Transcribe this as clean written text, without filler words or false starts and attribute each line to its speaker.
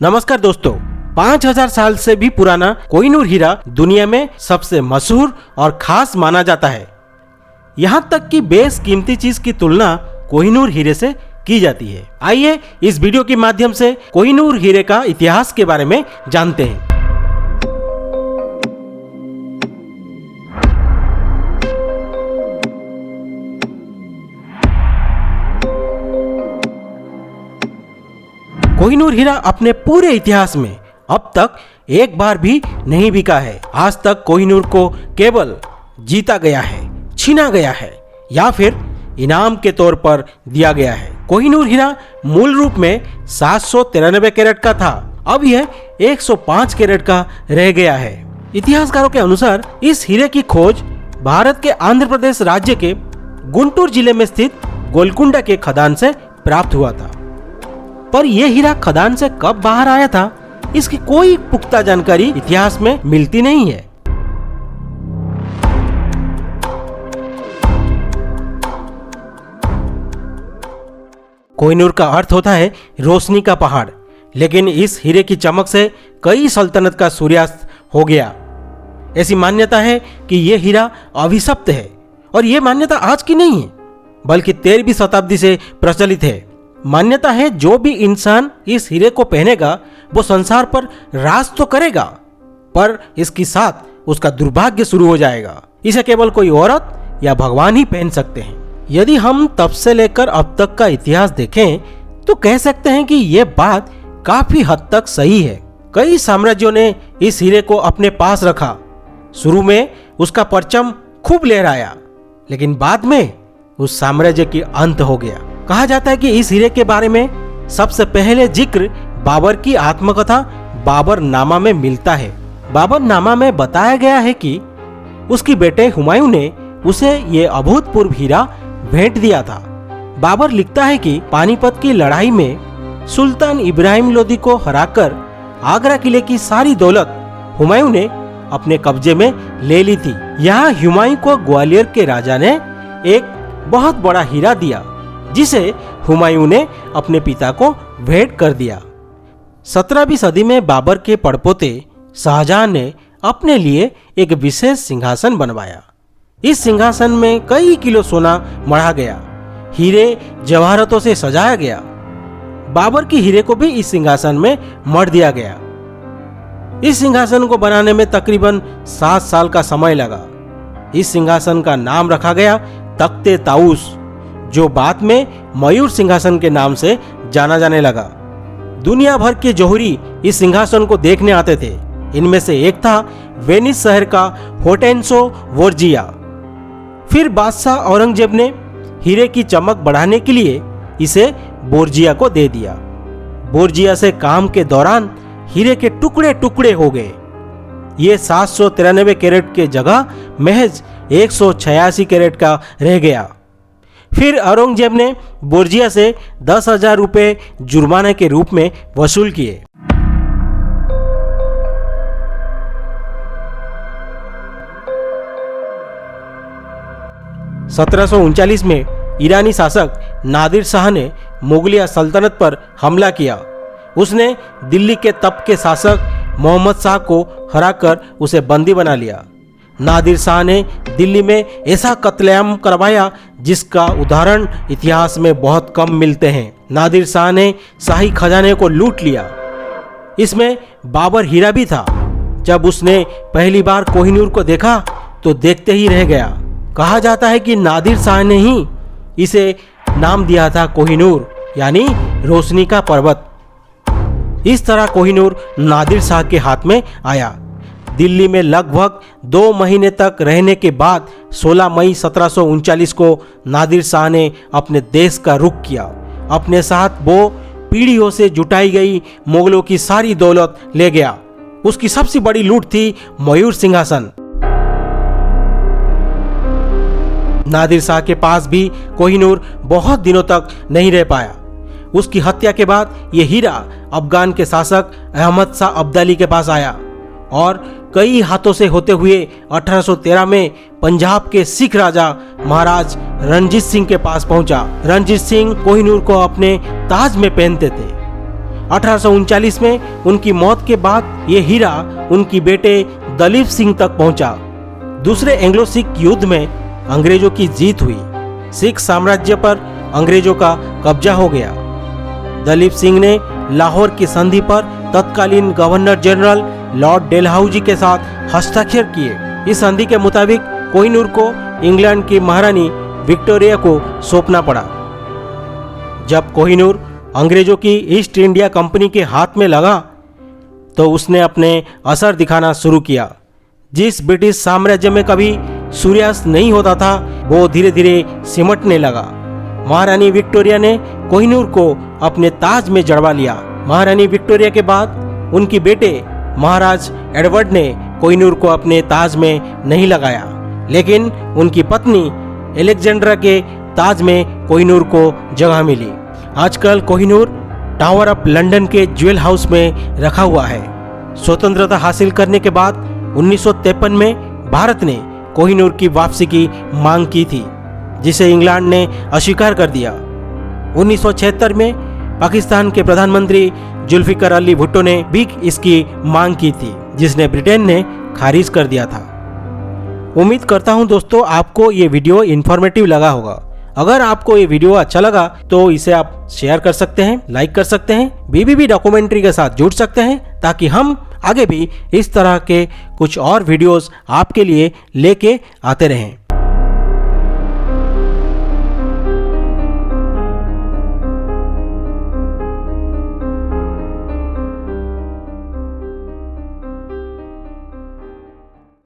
Speaker 1: नमस्कार दोस्तों, 5000 साल से भी पुराना कोहिनूर हीरा दुनिया में सबसे मशहूर और खास माना जाता है। यहाँ तक कि बेशकीमती चीज की तुलना कोहिनूर हीरे से की जाती है। आइए इस वीडियो के माध्यम से कोहिनूर हीरे का इतिहास के बारे में जानते हैं। कोहिनूर हीरा अपने पूरे इतिहास में अब तक एक बार भी नहीं बिका है। आज तक कोहिनूर को केवल जीता गया है, छीना गया है या फिर इनाम के तौर पर दिया गया है। कोहिनूर हीरा मूल रूप में 793 कैरेट का था, अब यह 105 कैरेट का रह गया है। इतिहासकारों के अनुसार इस हीरे की खोज भारत के आंध्र प्रदेश राज्य के गुंटूर जिले में स्थित गोलकुंडा के खदान से प्राप्त हुआ था। पर यह हीरा खदान से कब बाहर आया था, इसकी कोई पुख्ता जानकारी इतिहास में मिलती नहीं है। कोहिनूर का अर्थ होता है रोशनी का पहाड़, लेकिन इस हीरे की चमक से कई सल्तनत का सूर्यास्त हो गया। ऐसी मान्यता है कि यह हीरा अभिशप्त है, और यह मान्यता आज की नहीं है बल्कि 13वीं शताब्दी से प्रचलित है। मान्यता है जो भी इंसान इस हीरे को पहनेगा वो संसार पर राज तो करेगा, पर इसके साथ उसका दुर्भाग्य शुरू हो जाएगा। इसे केवल कोई औरत या भगवान ही पहन सकते हैं। यदि हम तब से लेकर अब तक का इतिहास देखें तो कह सकते हैं कि यह बात काफी हद तक सही है। कई साम्राज्यों ने इस हीरे को अपने पास रखा। शुरू में उसका परचम खूब लहराया, लेकिन बाद में उस साम्राज्य की अंत हो गया। कहा जाता है कि इस हीरे के बारे में सबसे पहले जिक्र बाबर की आत्मकथा बाबर नामा में मिलता है। बाबर नामा में बताया गया है कि उसकी बेटे हुमायूं ने उसे ये अभूतपूर्व हीरा भेंट दिया था। बाबर लिखता है कि पानीपत की लड़ाई में सुल्तान इब्राहिम लोदी को हराकर आगरा किले की सारी दौलत हुमायूं ने अपने कब्जे में ले ली थी। यहाँ हुमायूं को ग्वालियर के राजा ने एक बहुत बड़ा हीरा दिया, जिसे हुमायूं ने अपने पिता को भेंट कर दिया। 17वीं सदी में बाबर के पड़पोते शाहजहां ने अपने लिए एक विशेष सिंहासन बनवाया। इस सिंहासन में कई किलो सोना मढ़ा गया, हीरे जवाहरातों से सजाया गया। बाबर की हीरे को भी इस सिंहासन में मढ़ दिया गया। इस सिंहासन को बनाने में तकरीबन 7 साल का समय लगा। इस सिंहासन का नाम रखा गया तख्ते ताऊस, जो बाद में मयूर सिंहासन के नाम से जाना जाने लगा। दुनिया भर के जौहरी इस सिंहासन को देखने आते थे। इनमें से एक था वेनिस शहर का होटेंसो वोर्जिया। फिर बादशाह औरंगजेब ने हीरे की चमक बढ़ाने के लिए इसे बोर्जिया को दे दिया। बोर्जिया से काम के दौरान हीरे के टुकड़े टुकड़े हो गए। ये 793 कैरेट के जगह महज 186 कैरेट का रह गया। फिर औरंगजेब ने बोर्जिया से 10,000 रुपए जुर्माने के रूप में वसूल किए। (1739) में ईरानी शासक नादिर शाह ने मुगलिया सल्तनत पर हमला किया। उसने दिल्ली के तब के शासक मोहम्मद शाह को हराकर उसे बंदी बना लिया। नादिर शाह ने दिल्ली में ऐसा कत्लेआम करवाया जिसका उदाहरण इतिहास में बहुत कम मिलते हैं। नादिर शाह ने शाही खजाने को लूट लिया। इसमें बाबर हीरा भी था। जब उसने पहली बार कोहिनूर को देखा तो देखते ही रह गया। कहा जाता है कि नादिर शाह ने ही इसे नाम दिया था कोहिनूर, यानी रोशनी का पर्वत। इस तरह कोहिनूर नादिर शाह के हाथ में आया। दिल्ली में लगभग 2 महीने तक रहने के बाद 16 मई 1739 को नादिर शाह ने अपने देश का रुख किया। अपने साथ वो पीढ़ियों से जुटाई गई मुगलों की सारी दौलत ले गया। उसकी सबसे बड़ी लूट थी मयूर सिंहासन। नादिर शाह के पास भी कोहिनूर बहुत दिनों तक नहीं रह पाया। उसकी हत्या के बाद यह हीरा अफगान के शासक अहमद शाह अब्दाली के पास आया और कई हाथों से होते हुए 1813 में पंजाब के सिख राजा महाराज रणजीत सिंह के पास पहुंचा। रणजीत सिंह कोहिनूर को अपने ताज में पहनते थे। 1839 में उनकी मौत के बाद ये हीरा उनकी बेटे दलीप सिंह तक पहुंचा। दूसरे एंग्लो सिख युद्ध में अंग्रेजों की जीत हुई। सिख साम्राज्य पर अंग्रेजों का कब्जा हो गया। दलीप सिंह ने लाहौर की संधि पर तत्कालीन गवर्नर जनरल लॉर्ड डेलहाउजी के साथ हस्ताक्षर किए। इस संधि के मुताबिक कोहिनूर को इंग्लैंड की महारानी विक्टोरिया को सौंपना पड़ा। जब कोहिनूर अंग्रेजों की ईस्ट इंडिया कंपनी के हाथ में लगा तो उसने अपने असर दिखाना शुरू किया। जिस ब्रिटिश साम्राज्य में कभी सूर्यास्त नहीं होता था वो धीरे धीरे सिमटने लगा। महारानी विक्टोरिया ने कोहिनूर को अपने ताज में जड़वा लिया। महारानी विक्टोरिया के बाद उनके बेटे महाराज एडवर्ड ने कोहिनूर को अपने ताज में नहीं लगाया, लेकिन उनकी पत्नी एलेक्जेंड्रा के ताज में कोहिनूर को जगह मिली। आजकल कोहिनूर टावर ऑफ लंदन के ज्वेल हाउस में रखा हुआ है। स्वतंत्रता हासिल करने के बाद 1953 में भारत ने कोहिनूर की वापसी की मांग की थी, जिसे इंग्लैंड ने अस्वीकार कर दिया। 1976 में पाकिस्तान के प्रधानमंत्री जुल्फिकर अली भुट्टो ने भी इसकी मांग की थी, जिसने ब्रिटेन ने खारिज कर दिया था। उम्मीद करता हूं दोस्तों आपको ये वीडियो इन्फॉर्मेटिव लगा होगा। अगर आपको ये वीडियो अच्छा लगा तो इसे आप शेयर कर सकते हैं, लाइक कर सकते हैं, बीबीबी डॉक्यूमेंट्री के साथ जुड़ सकते हैं, ताकि हम आगे भी इस तरह के कुछ और वीडियोस आपके लिए लेके आते रहें।